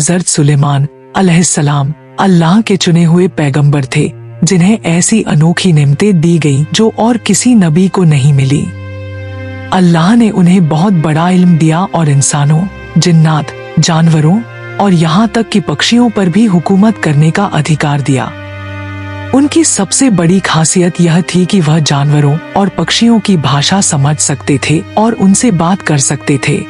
हजरत सुलेमान अलैहिस्सलाम अल्लाह के चुने हुए पैगंबर थे, जिन्हें ऐसी अनोखी नेमतें दी गई जो और किसी नबी को नहीं मिली। अल्लाह ने उन्हें बहुत बड़ा इल्म दिया और इंसानों, जिन्नात, जानवरों और यहाँ तक कि पक्षियों पर भी हुकूमत करने का अधिकार दिया। उनकी सबसे बड़ी खासियत यह थी कि वह जानवरों और पक्षियों की भाषा समझ सकते थे और उनसे बात कर सकते थे।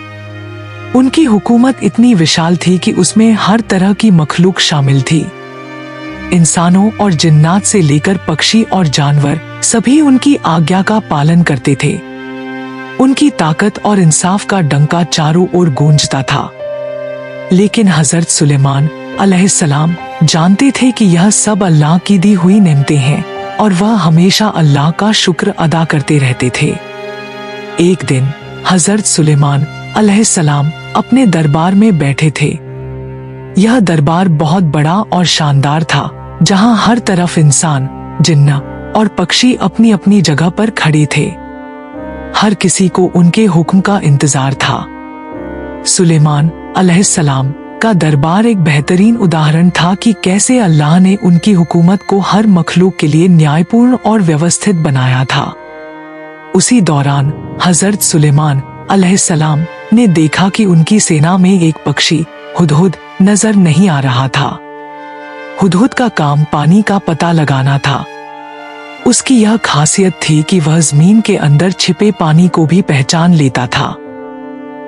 उनकी हुकूमत इतनी विशाल थी कि उसमें हर तरह की मखलूक शामिल थी। इंसानों और जिन्नात से लेकर पक्षी और जानवर सभी उनकी आज्ञा का पालन करते थे। उनकी ताकत और इंसाफ का डंका चारों ओर गूंजता था। लेकिन हजरत सुलेमान अलैहिस्सलाम जानते थे कि यह सब अल्लाह की दी हुई नेमतें हैं और वह हमेशा अल्लाह का शुक्र अदा करते रहते थे। एक दिन हजरत सुलेमान अलैहिस्सलाम अपने दरबार में बैठे थे। यह दरबार बहुत बड़ा और शानदार था, जहां हर तरफ इंसान, जिन्ना और पक्षी अपनी अपनी जगह पर खड़े थे। हर किसी को उनके हुक्म का इंतजार था। सुलेमान अलैहिस्सलाम का दरबार एक बेहतरीन उदाहरण था कि कैसे अल्लाह ने उनकी हुकूमत को हर मखलूक के लिए न्यायपूर्ण और व्यवस्थित बनाया था। उसी दौरान हजरत सुलेमान अलैहिस्सलाम ने देखा कि उनकी सेना में एक पक्षी हुदहुद नजर नहीं आ रहा था। हुदहुद का काम पानी का पता लगाना था। उसकी यह खासियत थी कि वह जमीन के अंदर छिपे पानी को भी पहचान लेता था।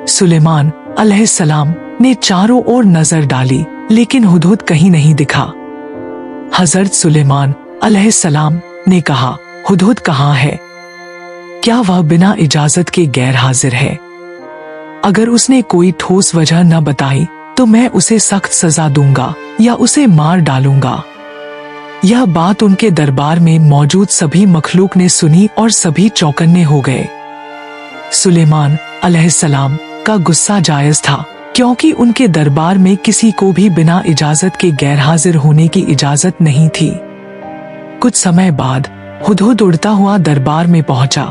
सुलेमान अलैहिस्सलाम ने चारों ओर नजर डाली, लेकिन हुदहुद कहीं नहीं दिखा। हजरत सुलेमान अलैहिस्सलाम ने कहा, हुदहुद कहाँ है? क्या वह बिना इजाजत के गैर हाजिर है? अगर उसने कोई ठोस वजह न बताई तो मैं उसे सख्त सजा दूंगा या उसे मार डालूंगा। यह बात उनके दरबार में मौजूद सभी मखलूक ने सुनी और सभी चौकन्ने हो गए। सुलेमान अलैहिस्सलाम का गुस्सा जायज था, क्योंकि उनके दरबार में किसी को भी बिना इजाजत के गैर हाजिर होने की इजाजत नहीं थी। कुछ समय बाद हुदहुद उड़ता हुआ दरबार में पहुंचा।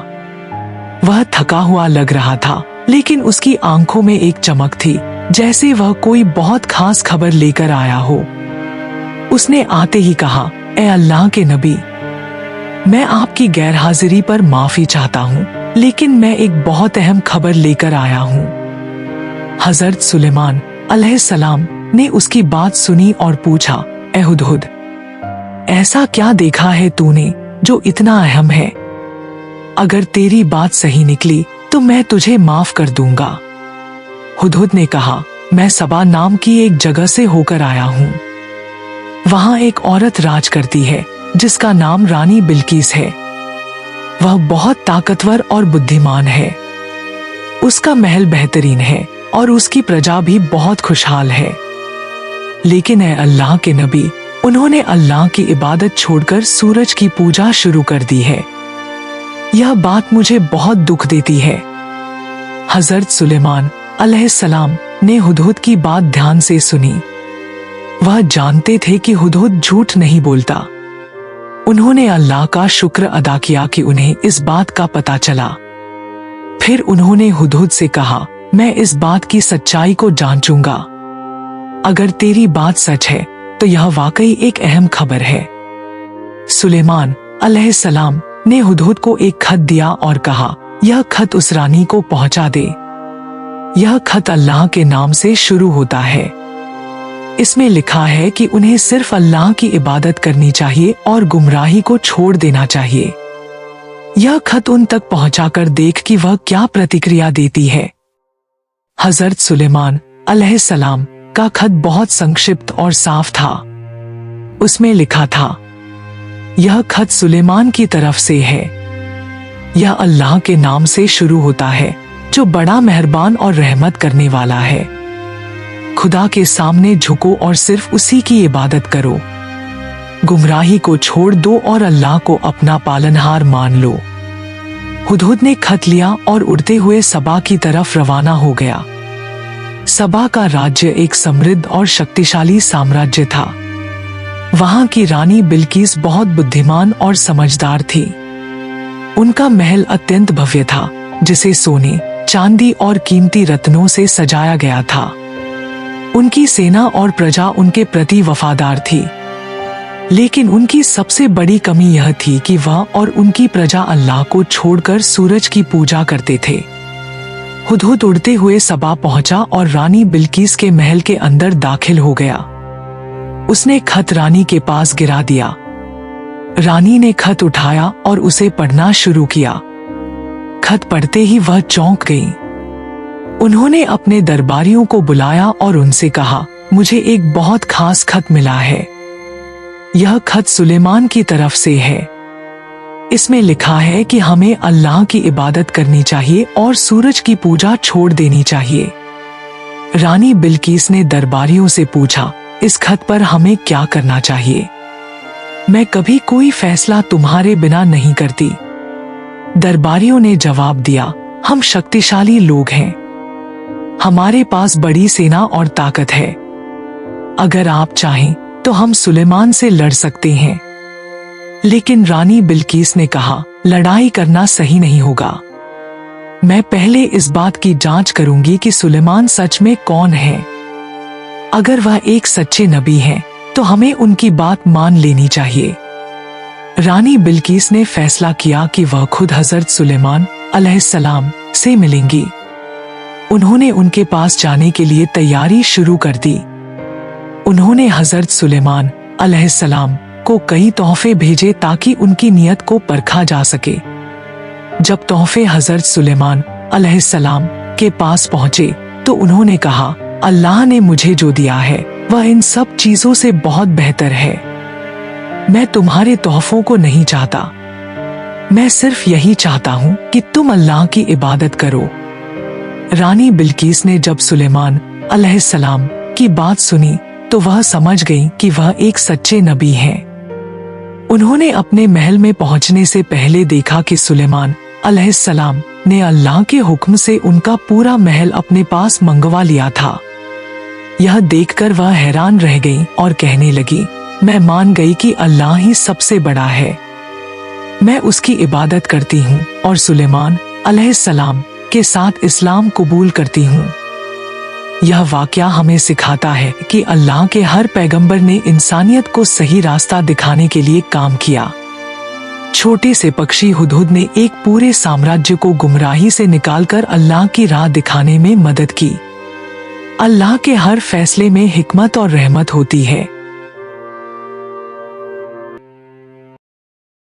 वह थका हुआ लग रहा था, लेकिन उसकी आंखों में एक चमक थी, जैसे वह कोई बहुत खास खबर लेकर आया हो। उसने आते ही कहा, ए अल्लाह के नबी, मैं आपकी गैर हाजिरी पर माफी चाहता हूँ, लेकिन मैं एक बहुत अहम खबर लेकर आया हूँ। हजरत सुलेमान अलैहिस्सलाम ने उसकी बात सुनी और पूछा, ए हुदहुद, ऐसा क्या देखा है तूने जो इतना अहम है? अगर तेरी बात सही निकली तो मैं तुझे माफ कर दूंगा। हुदहुद ने कहा, मैं सबा नाम की एक जगह से होकर आया हूँ। वहाँ एक औरत राज करती है जिसका नाम रानी बिल्किस है। वह बहुत ताकतवर और बुद्धिमान है। उसका महल बेहतरीन है और उसकी प्रजा भी बहुत खुशहाल है। लेकिन ए अल्लाह के नबी, उन्होंने अल्लाह की इबादत छोड़कर सूरज की पूजा शुरू कर दी है। यह बात मुझे बहुत दुख देती है। हजरत सुलेमान अलैहिस्सलाम ने हुदहुद की बात ध्यान से सुनी। वह जानते थे कि हुदहुद झूठ नहीं बोलता। उन्होंने अल्लाह का शुक्र अदा किया कि उन्हें इस बात का पता चला। फिर उन्होंने हुदहुद से कहा, मैं इस बात की सच्चाई को जांचूंगा। अगर तेरी बात सच है तो यह वाकई एक अहम खबर है। सुलेमान अलैहिस्सलाम ने हुदहुद को एक खत दिया और कहा, यह खत उस रानी को पहुंचा दे। यह खत अल्लाह के नाम से शुरू होता है। इसमें लिखा है कि उन्हें सिर्फ अल्लाह की इबादत करनी चाहिए और गुमराही को छोड़ देना चाहिए। यह खत उन तक पहुंचाकर देख कि वह क्या प्रतिक्रिया देती है। हजरत सुलेमान अलैहिस्सलाम का खत बहुत संक्षिप्त और साफ था। उसमें लिखा था, यह खत सुलेमान की तरफ से है। यह अल्लाह के नाम से शुरू होता है, जो बड़ा मेहरबान और रहमत करने वाला है। खुदा के सामने झुको और सिर्फ उसी की इबादत करो। गुमराही को छोड़ दो और अल्लाह को अपना पालनहार मान लो। हुदहुद ने खत लिया और उड़ते हुए सबा की तरफ रवाना हो गया। सबा का राज्य एक समृद्ध और शक्तिशाली साम्राज्य था। वहां की रानी बिल्किस बहुत बुद्धिमान और समझदार थी। उनका महल अत्यंत भव्य था, जिसे सोने, चांदी और कीमती रत्नों से सजाया गया था। उनकी सेना और प्रजा उनके प्रति वफादार थी, लेकिन उनकी सबसे बड़ी कमी यह थी कि वह और उनकी प्रजा अल्लाह को छोड़कर सूरज की पूजा करते थे। हुदहुद उड़ते हुए सबा पहुंचा और रानी बिल्किस के महल के अंदर दाखिल हो गया। उसने खत रानी के पास गिरा दिया। रानी ने खत उठाया और उसे पढ़ना शुरू किया। खत पढ़ते ही वह चौंक गई। उन्होंने अपने दरबारियों को बुलाया और उनसे कहा, मुझे एक बहुत खास खत मिला है। यह खत सुलेमान की तरफ से है। इसमें लिखा है कि हमें अल्लाह की इबादत करनी चाहिए और सूरज की पूजा छोड़ देनी चाहिए। रानी बिल्किस ने दरबारियों से पूछा, इस खत पर हमें क्या करना चाहिए? मैं कभी कोई फैसला तुम्हारे बिना नहीं करती। दरबारियों ने जवाब दिया, हम शक्तिशाली लोग हैं, हमारे पास बड़ी सेना और ताकत है। अगर आप चाहें तो हम सुलेमान से लड़ सकते हैं। लेकिन रानी बिल्किस ने कहा, लड़ाई करना सही नहीं होगा। मैं पहले इस बात की जांच करूंगी कि सुलेमान सच में कौन है। अगर वह एक सच्चे नबी हैं, तो हमें उनकी बात मान लेनी चाहिए। रानी बिल्किस ने फैसला किया कि वह खुद हजरत सुलेमान अलैहिस्सलाम से मिलेंगी। उन्होंने उनके पास जाने के लिए तैयारी शुरू कर दी। उन्होंने हजरत सुलेमान अलैहिस्सलाम को कई तोहफे भेजे ताकि उनकी नियत को परखा जा सके। जब तोहफे हजरत सुलेमान अलैहिस्सलाम के पास पहुंचे तो उन्होंने कहा, अल्लाह ने मुझे जो दिया है वह इन सब चीजों से बहुत बेहतर है। मैं तुम्हारे तोहफों को नहीं चाहता। मैं सिर्फ यही चाहता हूँ कि तुम अल्लाह की इबादत करो। रानी बिल्किस ने जब सुलेमान अलैहिस्सलाम की बात सुनी तो वह समझ गई कि वह एक सच्चे नबी हैं। उन्होंने अपने महल में पहुंचने से पहले देखा कि सुलेमान अलैहिस्सलाम ने अल्लाह के हुक्म से उनका पूरा महल अपने पास मंगवा लिया था। यह देखकर वह हैरान रह गई और कहने लगी, मैं मान गई कि अल्लाह ही सबसे बड़ा है। मैं उसकी इबादत करती हूँ और सुलेमान अलैहिस्सलाम के साथ इस्लाम कबूल करती हूँ। यह वाकया हमें सिखाता है कि अल्लाह के हर पैगंबर ने इंसानियत को सही रास्ता दिखाने के लिए काम किया। छोटे से पक्षी हुदहुद ने एक पूरे साम्राज्य को गुमराही से निकालकर अल्लाह की राह दिखाने में मदद की। अल्लाह के हर फैसले में हिकमत और रहमत होती है।